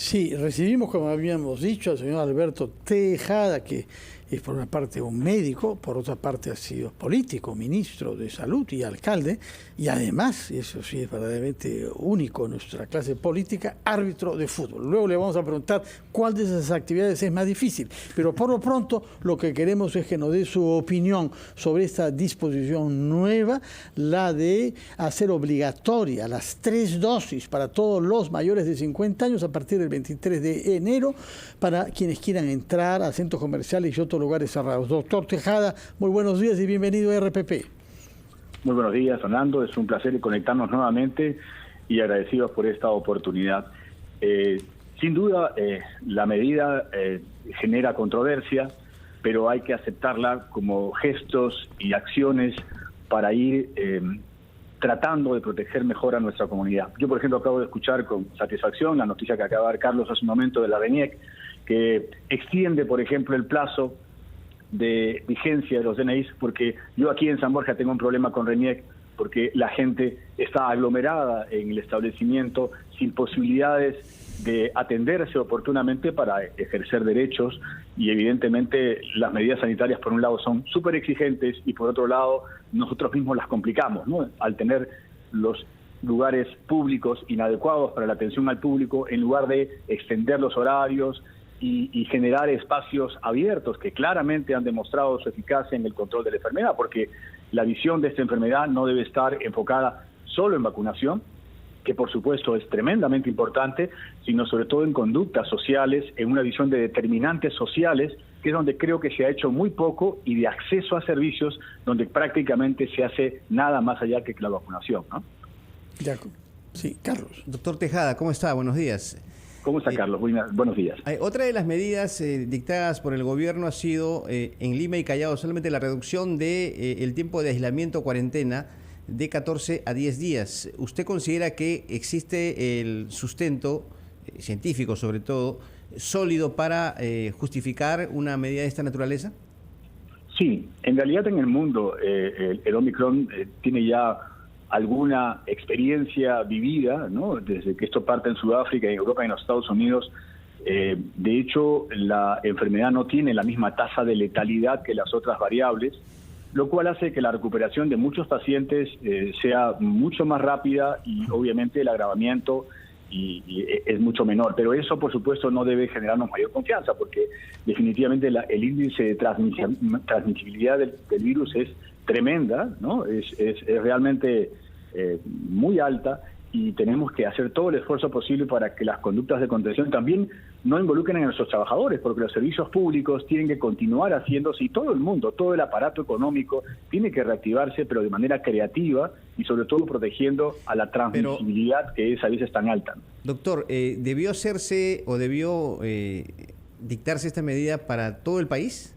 Sí, recibimos, como habíamos dicho, al señor Alberto Tejada, que es por una parte un médico, por otra parte ha sido político, ministro de Salud y alcalde, y además, eso sí es verdaderamente único en nuestra clase política, árbitro de fútbol. Luego le vamos a preguntar cuál de esas actividades es más difícil, pero por lo pronto lo que queremos es que nos dé su opinión sobre esta disposición nueva, la de hacer obligatoria las 3 dosis para todos los mayores de 50 años a partir del 23 de enero para quienes quieran entrar a centros comerciales y otros lugares cerrados. Doctor Tejada, muy buenos días y bienvenido a RPP. Muy buenos días, Fernando. Es un placer conectarnos nuevamente y agradecidos por esta oportunidad. Sin duda, la medida genera controversia, pero hay que aceptarla como gestos y acciones para ir tratando de proteger mejor a nuestra comunidad. Yo, por ejemplo, acabo de escuchar con satisfacción la noticia que acaba de dar Carlos hace un momento de la RENIEC, que extiende, por ejemplo, el plazo de vigencia de los DNIs, porque yo aquí en San Borja tengo un problema con RENIEC, porque la gente está aglomerada en el establecimiento sin posibilidades de atenderse oportunamente para ejercer derechos, y evidentemente las medidas sanitarias por un lado son súper exigentes y por otro lado nosotros mismos las complicamos, ¿no? Al tener los lugares públicos inadecuados para la atención al público, en lugar de extender los horarios y generar espacios abiertos que claramente han demostrado su eficacia en el control de la enfermedad, porque la visión de esta enfermedad no debe estar enfocada solo en vacunación, que por supuesto es tremendamente importante, sino sobre todo en conductas sociales, en una visión de determinantes sociales, que es donde creo que se ha hecho muy poco, y de acceso a servicios donde prácticamente se hace nada más allá que la vacunación, ¿no? Sí, Carlos. Doctor Tejada, ¿cómo está? Buenos días. ¿Cómo está, Carlos? Buenos días. Otra de las medidas dictadas por el gobierno ha sido en Lima y Callao solamente la reducción de el tiempo de aislamiento o cuarentena de 14 a 10 días. ¿Usted considera que existe el sustento científico, sobre todo, sólido para justificar una medida de esta naturaleza? Sí, en realidad en el mundo el Omicron tiene ya alguna experiencia vivida, ¿no? Desde que esto parte en Sudáfrica, en Europa y en los Estados Unidos. De hecho, la enfermedad no tiene la misma tasa de letalidad que las otras variables, lo cual hace que la recuperación de muchos pacientes sea mucho más rápida y obviamente el agravamiento y es mucho menor. Pero eso, por supuesto, no debe generarnos mayor confianza, porque definitivamente el índice de transmisibilidad del virus es tremenda, ¿no? Es realmente muy alta, y tenemos que hacer todo el esfuerzo posible para que las conductas de contención también no involucren a nuestros trabajadores, porque los servicios públicos tienen que continuar haciéndose, y todo el mundo, todo el aparato económico tiene que reactivarse, pero de manera creativa y sobre todo protegiendo a la transmisibilidad que es a veces tan alta. Doctor, ¿debió hacerse o debió dictarse esta medida para todo el país?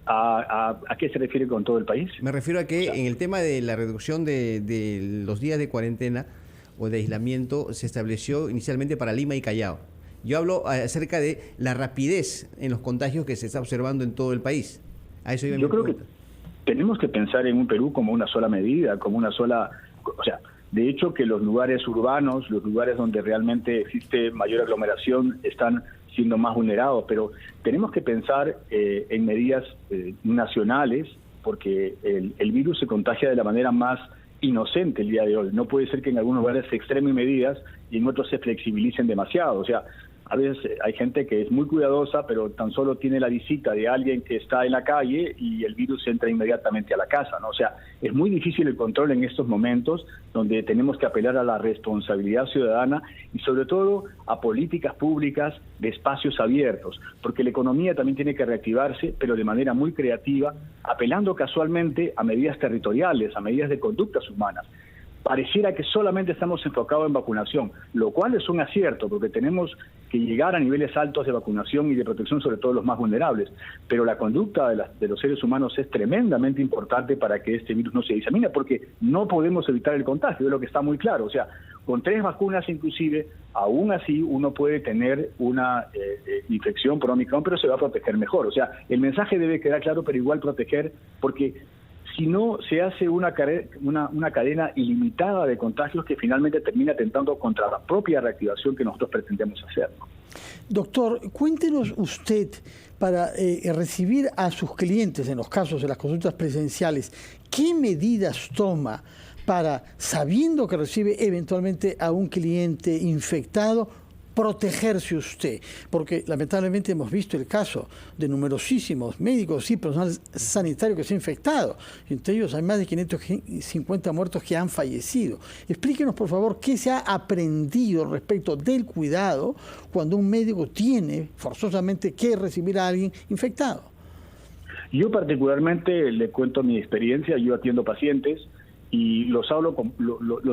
¿A qué se refiere con todo el país? Me refiero a que en el tema de la reducción de los días de cuarentena o de aislamiento se estableció inicialmente para Lima y Callao. Yo hablo acerca de la rapidez en los contagios que se está observando en todo el país. A eso iba mi pregunta. Creo que tenemos que pensar en un Perú como una sola medida, como una sola... O sea, de hecho que los lugares urbanos, los lugares donde realmente existe mayor aglomeración, están siendo más vulnerados, pero tenemos que pensar en medidas nacionales, porque el virus se contagia de la manera más inocente el día de hoy. No puede ser que en algunos lugares se extremen medidas y en otros se flexibilicen demasiado. O sea, a veces hay gente que es muy cuidadosa, pero tan solo tiene la visita de alguien que está en la calle y el virus entra inmediatamente a la casa, ¿no? O sea, es muy difícil el control en estos momentos, donde tenemos que apelar a la responsabilidad ciudadana y sobre todo a políticas públicas de espacios abiertos, porque la economía también tiene que reactivarse, pero de manera muy creativa, apelando casualmente a medidas territoriales, a medidas de conductas humanas. Pareciera que solamente estamos enfocados en vacunación, lo cual es un acierto, porque tenemos que llegar a niveles altos de vacunación y de protección, sobre todo los más vulnerables. Pero la conducta de los seres humanos es tremendamente importante para que este virus no se disemine, porque no podemos evitar el contagio, es lo que está muy claro. O sea, con 3 vacunas inclusive, aún así uno puede tener una infección por Omicron, pero se va a proteger mejor. O sea, el mensaje debe quedar claro, pero igual proteger, porque si no se hace una cadena ilimitada de contagios que finalmente termina atentando contra la propia reactivación que nosotros pretendemos hacer. Doctor, cuéntenos usted, para recibir a sus clientes, en los casos de las consultas presenciales, ¿qué medidas toma para, sabiendo que recibe eventualmente a un cliente infectado, protegerse usted? Porque lamentablemente hemos visto el caso de numerosísimos médicos y personal sanitario que se ha infectado. Entre ellos hay más de 550 muertos que han fallecido. Explíquenos, por favor, qué se ha aprendido respecto del cuidado cuando un médico tiene forzosamente que recibir a alguien infectado. Yo particularmente le cuento mi experiencia. Yo atiendo pacientes y los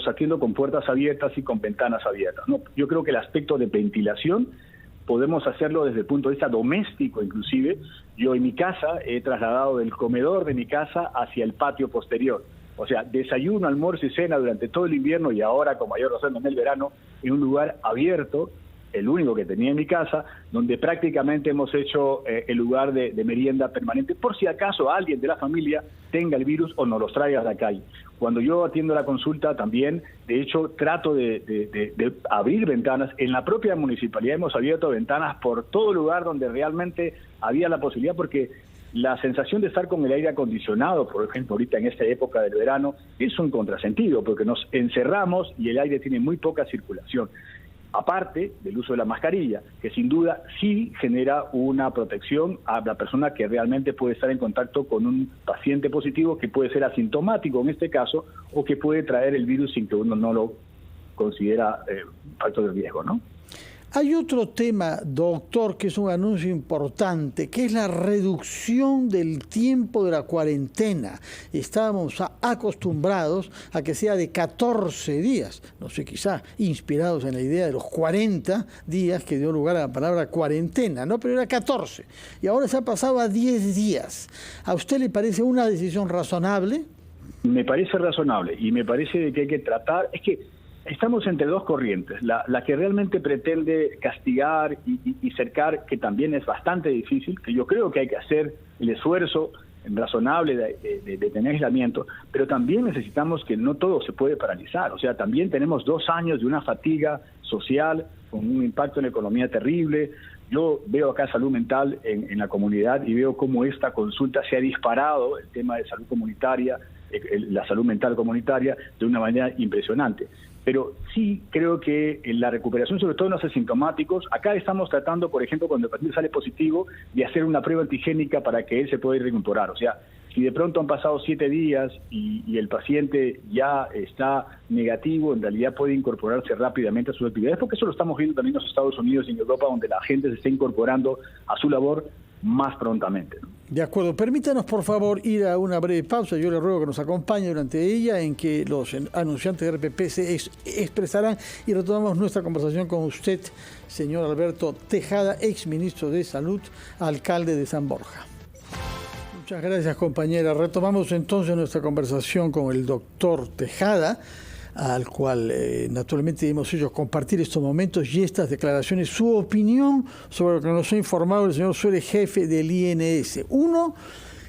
atiendo con puertas abiertas y con ventanas abiertas, ¿no? Yo creo que el aspecto de ventilación podemos hacerlo desde el punto de vista doméstico inclusive. Yo en mi casa he trasladado del comedor de mi casa hacia el patio posterior. O sea, desayuno, almuerzo y cena durante todo el invierno y ahora con mayor razón en el verano, en un lugar abierto, el único que tenía en mi casa, donde prácticamente hemos hecho el lugar de merienda permanente, por si acaso alguien de la familia tenga el virus o nos los traiga a la calle. Cuando yo atiendo la consulta también, de hecho, trato de abrir ventanas. En la propia municipalidad hemos abierto ventanas por todo lugar donde realmente había la posibilidad, porque la sensación de estar con el aire acondicionado, por ejemplo, ahorita en esta época del verano, es un contrasentido, porque nos encerramos y el aire tiene muy poca circulación. Aparte del uso de la mascarilla, que sin duda sí genera una protección a la persona que realmente puede estar en contacto con un paciente positivo, que puede ser asintomático en este caso, o que puede traer el virus sin que uno no lo considera factor de riesgo, ¿no? Hay otro tema, doctor, que es un anuncio importante, que es la reducción del tiempo de la cuarentena. Estábamos acostumbrados a que sea de 14 días, no sé, quizá inspirados en la idea de los 40 días que dio lugar a la palabra cuarentena, ¿no? Pero era 14, y ahora se ha pasado a 10 días. ¿A usted le parece una decisión razonable? Me parece razonable, y me parece que hay que tratar, es que estamos entre dos corrientes, la que realmente pretende castigar y cercar, que también es bastante difícil, que yo creo que hay que hacer el esfuerzo razonable de tener aislamiento, pero también necesitamos que no todo se puede paralizar. O sea, también tenemos 2 años de una fatiga social con un impacto en la economía terrible. Yo veo acá salud mental en la comunidad y veo cómo esta consulta se ha disparado, el tema de salud comunitaria, la salud mental comunitaria, de una manera impresionante. Pero sí creo que en la recuperación, sobre todo en los asintomáticos, acá estamos tratando, por ejemplo, cuando el paciente sale positivo, de hacer una prueba antigénica para que él se pueda reincorporar. O sea, si de pronto han pasado 7 días y el paciente ya está negativo, en realidad puede incorporarse rápidamente a sus actividades, porque eso lo estamos viendo también en los Estados Unidos y en Europa, donde la gente se está incorporando a su labor más prontamente, ¿no? De acuerdo. Permítanos, por favor, ir a una breve pausa. Yo le ruego que nos acompañe durante ella, en que los anunciantes de RPP se expresarán, y retomamos nuestra conversación con usted, señor Alberto Tejada, exministro de Salud, alcalde de San Borja. Muchas gracias, compañera. Retomamos entonces nuestra conversación con el doctor Tejada, al cual naturalmente hemos hecho compartir estos momentos y estas declaraciones, su opinión sobre lo que nos ha informado el señor Suárez, jefe del INS. Uno,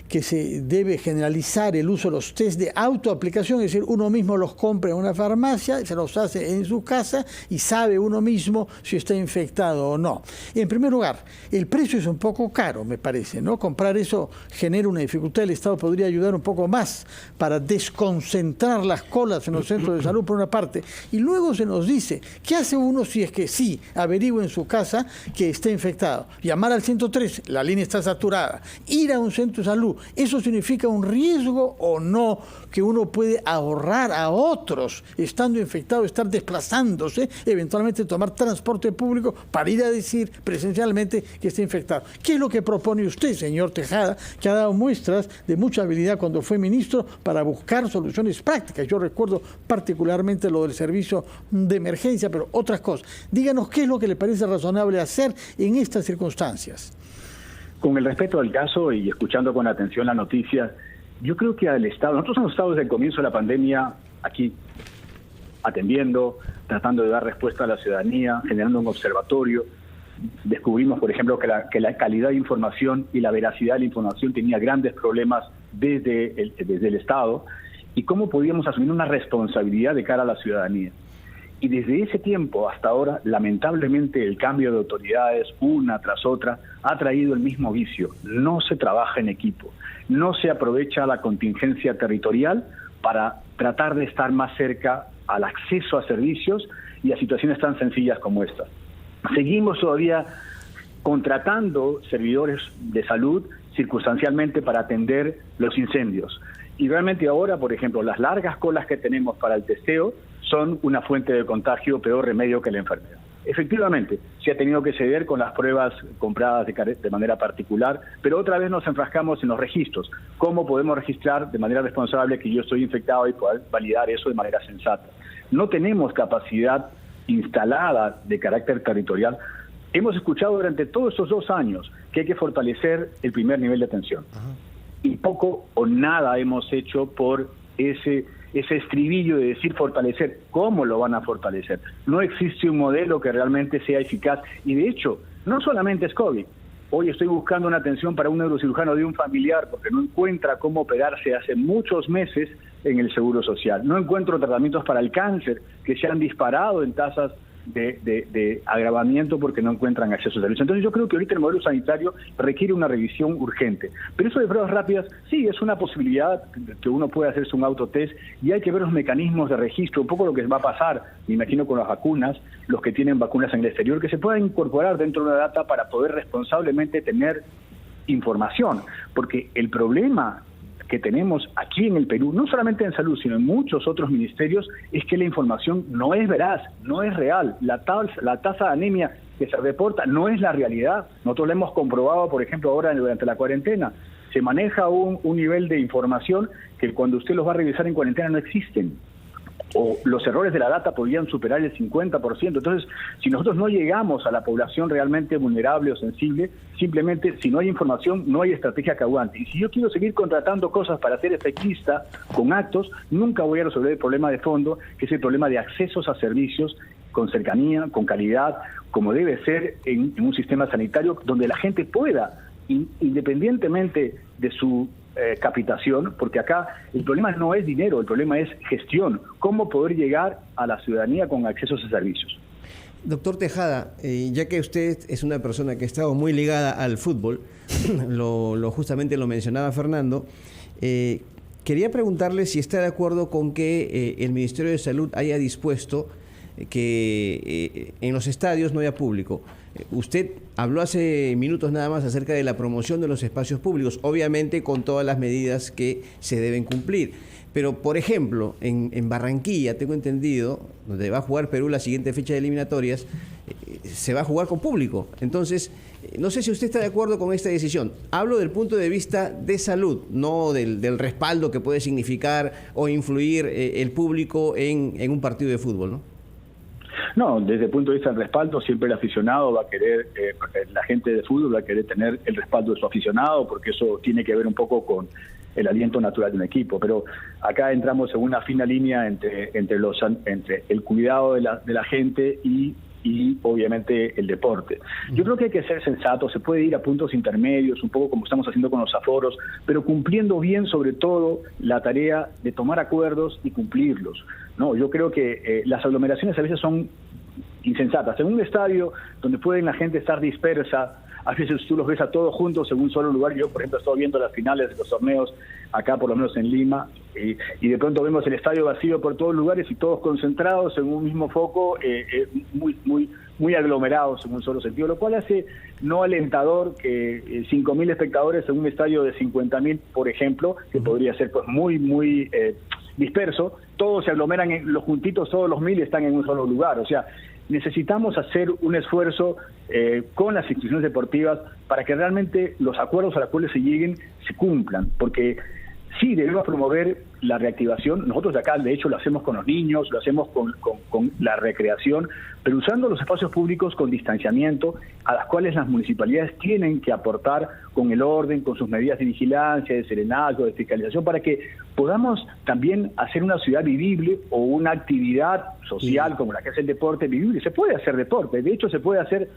que se debe generalizar el uso de los test de autoaplicación, es decir, uno mismo los compra en una farmacia, se los hace en su casa y sabe uno mismo si está infectado o no. En primer lugar, el precio es un poco caro, me parece, ¿no? Comprar eso genera una dificultad. El Estado podría ayudar un poco más para desconcentrar las colas en los centros de salud, por una parte. Y luego se nos dice, ¿qué hace uno si es que sí averigua en su casa que está infectado? Llamar al 103, la línea está saturada. Ir a un centro de salud. ¿Eso significa un riesgo o no que uno puede ahorrar a otros estando infectado, estar desplazándose, eventualmente tomar transporte público para ir a decir presencialmente que está infectado? ¿Qué es lo que propone usted, señor Tejada, que ha dado muestras de mucha habilidad cuando fue ministro para buscar soluciones prácticas? Yo recuerdo particularmente lo del servicio de emergencia, pero otras cosas. Díganos qué es lo que le parece razonable hacer en estas circunstancias. Con el respeto del caso y escuchando con atención la noticia, yo creo que al Estado, nosotros hemos estado desde el comienzo de la pandemia aquí atendiendo, tratando de dar respuesta a la ciudadanía, generando un observatorio. Descubrimos, por ejemplo, que la calidad de información y la veracidad de la información tenía grandes problemas desde el Estado y cómo podíamos asumir una responsabilidad de cara a la ciudadanía. Y desde ese tiempo hasta ahora, lamentablemente, el cambio de autoridades, una tras otra, ha traído el mismo vicio. No se trabaja en equipo, no se aprovecha la contingencia territorial para tratar de estar más cerca al acceso a servicios y a situaciones tan sencillas como esta. Seguimos todavía contratando servidores de salud circunstancialmente para atender los incendios. Y realmente ahora, por ejemplo, las largas colas que tenemos para el testeo son una fuente de contagio, peor remedio que la enfermedad. Efectivamente, se ha tenido que ceder con las pruebas compradas de manera particular, pero otra vez nos enfrascamos en los registros. ¿Cómo podemos registrar de manera responsable que yo estoy infectado y poder validar eso de manera sensata? No tenemos capacidad instalada de carácter territorial. Hemos escuchado durante todos estos 2 años que hay que fortalecer el primer nivel de atención. Y poco o nada hemos hecho por ese estribillo de decir fortalecer. ¿Cómo lo van a fortalecer? No existe un modelo que realmente sea eficaz. Y de hecho, no solamente es COVID. Hoy estoy buscando una atención para un neurocirujano de un familiar porque no encuentra cómo operarse hace muchos meses en el Seguro Social. No encuentro tratamientos para el cáncer que se han disparado en tasas de agravamiento porque no encuentran acceso a servicios. Entonces yo creo que ahorita el modelo sanitario requiere una revisión urgente. Pero eso de pruebas rápidas, sí, es una posibilidad que uno puede hacerse un autotest y hay que ver los mecanismos de registro, un poco lo que va a pasar, me imagino, con las vacunas, los que tienen vacunas en el exterior, que se puedan incorporar dentro de una data para poder responsablemente tener información. Porque el problema que tenemos aquí en el Perú, no solamente en salud, sino en muchos otros ministerios, es que la información no es veraz, no es real. La tasa de anemia que se reporta no es la realidad. Nosotros lo hemos comprobado, por ejemplo, ahora durante la cuarentena. Se maneja un nivel de información que cuando usted los va a revisar en cuarentena no existen. O los errores de la data podrían superar el 50%. Entonces, si nosotros no llegamos a la población realmente vulnerable o sensible, simplemente si no hay información, no hay estrategia que aguante. Y si yo quiero seguir contratando cosas para ser efectista con actos, nunca voy a resolver el problema de fondo, que es el problema de accesos a servicios con cercanía, con calidad, como debe ser en un sistema sanitario donde la gente pueda, independientemente de su capitación, porque acá el problema no es dinero, el problema es gestión, cómo poder llegar a la ciudadanía con accesos a servicios. Doctor Tejada, ya que usted es una persona que ha estado muy ligada al fútbol, justamente lo mencionaba Fernando, quería preguntarle si está de acuerdo con que el Ministerio de Salud haya dispuesto que en los estadios no haya público. Usted habló hace minutos nada más acerca de la promoción de los espacios públicos, obviamente con todas las medidas que se deben cumplir. Pero, por ejemplo, en Barranquilla, tengo entendido, donde va a jugar Perú la siguiente fecha de eliminatorias, se va a jugar con público. Entonces, no sé si usted está de acuerdo con esta decisión. Hablo del punto de vista de salud, no del respaldo que puede significar o influir el público en un partido de fútbol, ¿no? No, desde el punto de vista del respaldo, siempre el aficionado va a querer, la gente de fútbol va a querer tener el respaldo de su aficionado, porque eso tiene que ver un poco con el aliento natural de un equipo. Pero acá entramos en una fina línea entre el cuidado de la gente y obviamente el deporte. Yo creo que hay que ser sensato, se puede ir a puntos intermedios, un poco como estamos haciendo con los aforos, pero cumpliendo bien sobre todo la tarea de tomar acuerdos y cumplirlos. No, yo creo que las aglomeraciones a veces son insensatas. En un estadio donde pueden la gente estar dispersa, a veces tú los ves a todos juntos en un solo lugar. Yo, por ejemplo, he estado viendo las finales de los torneos acá, por lo menos en Lima, y de pronto vemos el estadio vacío por todos lugares y todos concentrados en un mismo foco, muy aglomerados en un solo sentido, lo cual hace no alentador que 5.000 espectadores en un estadio de 50.000, por ejemplo, que podría ser pues muy disperso, todos se aglomeran, los juntitos, todos los 1.000 están en un solo lugar. O sea, necesitamos hacer un esfuerzo con las instituciones deportivas para que realmente los acuerdos a los cuales se lleguen se cumplan, porque sí debemos promover la reactivación. Nosotros de acá, de hecho, lo hacemos con los niños, lo hacemos con la recreación, pero usando los espacios públicos con distanciamiento, a las cuales las municipalidades tienen que aportar con el orden, con sus medidas de vigilancia, de serenazgo, de fiscalización, para que podamos también hacer una ciudad vivible o una actividad social como la que es el deporte vivible. Se puede hacer deporte, de hecho se puede hacer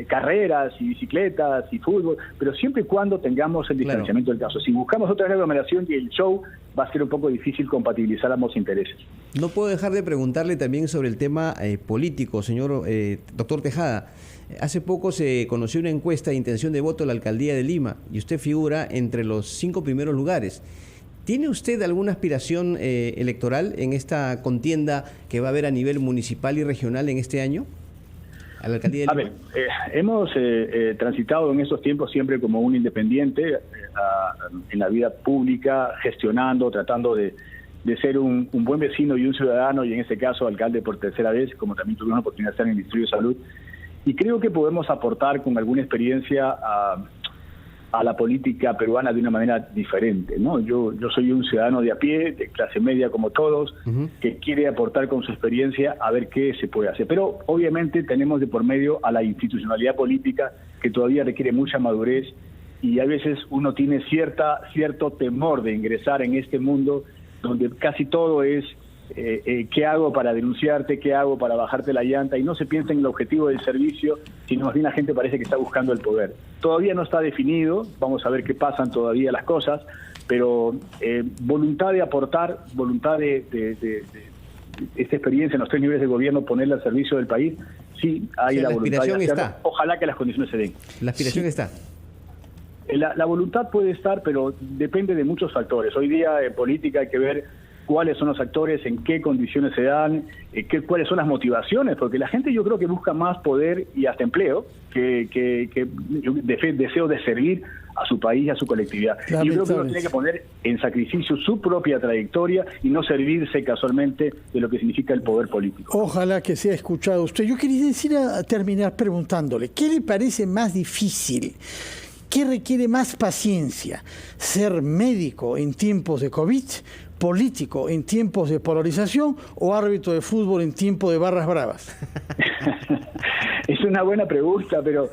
carreras y bicicletas y fútbol, pero siempre y cuando tengamos el distanciamiento del caso. Si buscamos otra aglomeración y el show, va a ser un poco difícil compatibilizar ambos intereses. No puedo dejar de preguntarle también sobre el tema político, señor doctor Tejada. Hace poco se conoció una encuesta de intención de voto a la alcaldía de Lima y usted figura entre los 5 primeros lugares. ¿Tiene usted alguna aspiración electoral en esta contienda que va a haber a nivel municipal y regional en este año? ¿A la alcaldía de Lima? A ver, hemos transitado en estos tiempos siempre como un independiente en la vida pública, gestionando, tratando de ser un buen vecino y un ciudadano, y en este caso alcalde por tercera vez, como también tuvimos la oportunidad de estar en el Ministerio de Salud. Y creo que podemos aportar con alguna experiencia a la política peruana de una manera diferente, ¿no? Yo soy un ciudadano de a pie, de clase media como todos, que quiere aportar con su experiencia a ver qué se puede hacer. Pero obviamente tenemos de por medio a la institucionalidad política, que todavía requiere mucha madurez, y a veces uno tiene cierto temor de ingresar en este mundo donde casi todo es ¿qué hago para denunciarte? ¿Qué hago para bajarte la llanta? Y no se piensa en el objetivo del servicio, sino más bien la gente parece que está buscando el poder. Todavía no está definido, vamos a ver qué pasan todavía las cosas, pero voluntad de aportar, voluntad de esta experiencia en los 3 niveles de gobierno, ponerla al servicio del país, sí hay la voluntad de hacerlo. Ojalá que las condiciones se den. La aspiración está. La voluntad puede estar, pero depende de muchos factores. Hoy día en política hay que ver cuáles son los actores, en qué condiciones se dan, cuáles son las motivaciones, porque la gente yo creo que busca más poder y hasta empleo que deseo de servir a su país, a su colectividad. Yo creo que uno tiene que poner en sacrificio su propia trayectoria y no servirse casualmente de lo que significa el poder político. Ojalá que sea escuchado usted. Yo quería terminar preguntándole, ¿qué le parece más difícil? ¿Qué requiere más paciencia? ¿Ser médico en tiempos de COVID, político en tiempos de polarización o árbitro de fútbol en tiempos de barras bravas? Es una buena pregunta, pero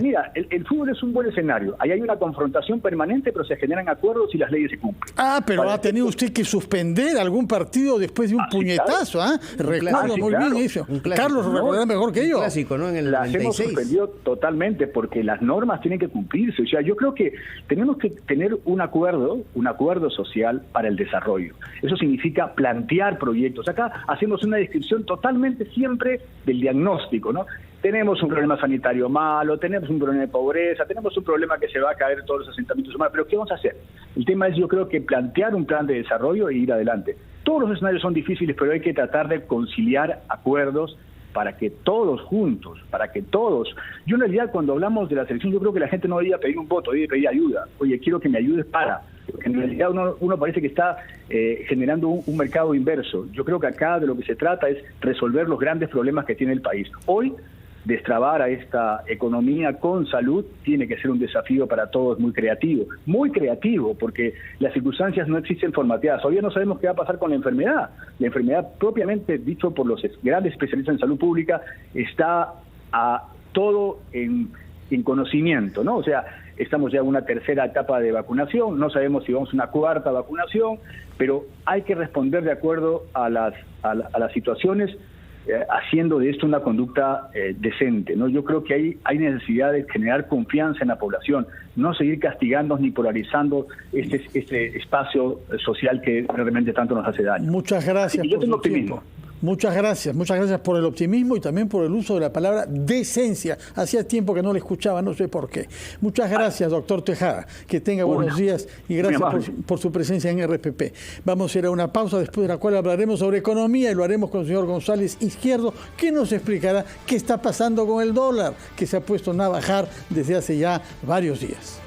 mira, el fútbol es un buen escenario. Ahí hay una confrontación permanente, pero se generan acuerdos y las leyes se cumplen. Pero ha tenido usted que suspender algún partido después de un puñetazo, ¿ah? Recuerdo muy bien eso. Carlos lo recordará mejor que yo. Un clásico, ¿no? En el 96. Las hemos suspendido totalmente porque las normas tienen que cumplirse. O sea, yo creo que tenemos que tener un acuerdo social para el desarrollo. Eso significa plantear proyectos. Acá hacemos una descripción totalmente siempre del diagnóstico, ¿no? Tenemos un problema sanitario malo, tenemos un problema de pobreza, tenemos un problema que se va a caer todos los asentamientos humanos, pero ¿qué vamos a hacer? El tema es, yo creo que plantear un plan de desarrollo e ir adelante. Todos los escenarios son difíciles, pero hay que tratar de conciliar acuerdos para que todos juntos, Yo en realidad cuando hablamos de la selección, yo creo que la gente no debía pedir un voto, debía pedir ayuda. Oye, quiero que me ayudes porque en realidad uno parece que está generando un mercado inverso. Yo creo que acá de lo que se trata es resolver los grandes problemas que tiene el país. Hoy, destrabar a esta economía con salud tiene que ser un desafío para todos muy creativo, porque las circunstancias no existen formateadas. Todavía no sabemos qué va a pasar con la enfermedad. La enfermedad, propiamente dicho por los grandes especialistas en salud pública, está todo en conocimiento, ¿no? O sea, estamos ya en una tercera etapa de vacunación, no sabemos si vamos a una cuarta vacunación, pero hay que responder de acuerdo a las situaciones, haciendo de esto una conducta decente, ¿no? Yo creo que hay necesidad de generar confianza en la población, no seguir castigando ni polarizando este espacio social que realmente tanto nos hace daño. Muchas gracias. Y yo tengo optimismo. Muchas gracias por el optimismo y también por el uso de la palabra decencia. Hacía tiempo que no le escuchaba, no sé por qué. Muchas gracias, doctor Tejada. Que tenga buenos días y gracias por su presencia en RPP. Vamos a ir a una pausa, después de la cual hablaremos sobre economía y lo haremos con el señor González Izquierdo, que nos explicará qué está pasando con el dólar, que se ha puesto a bajar desde hace ya varios días.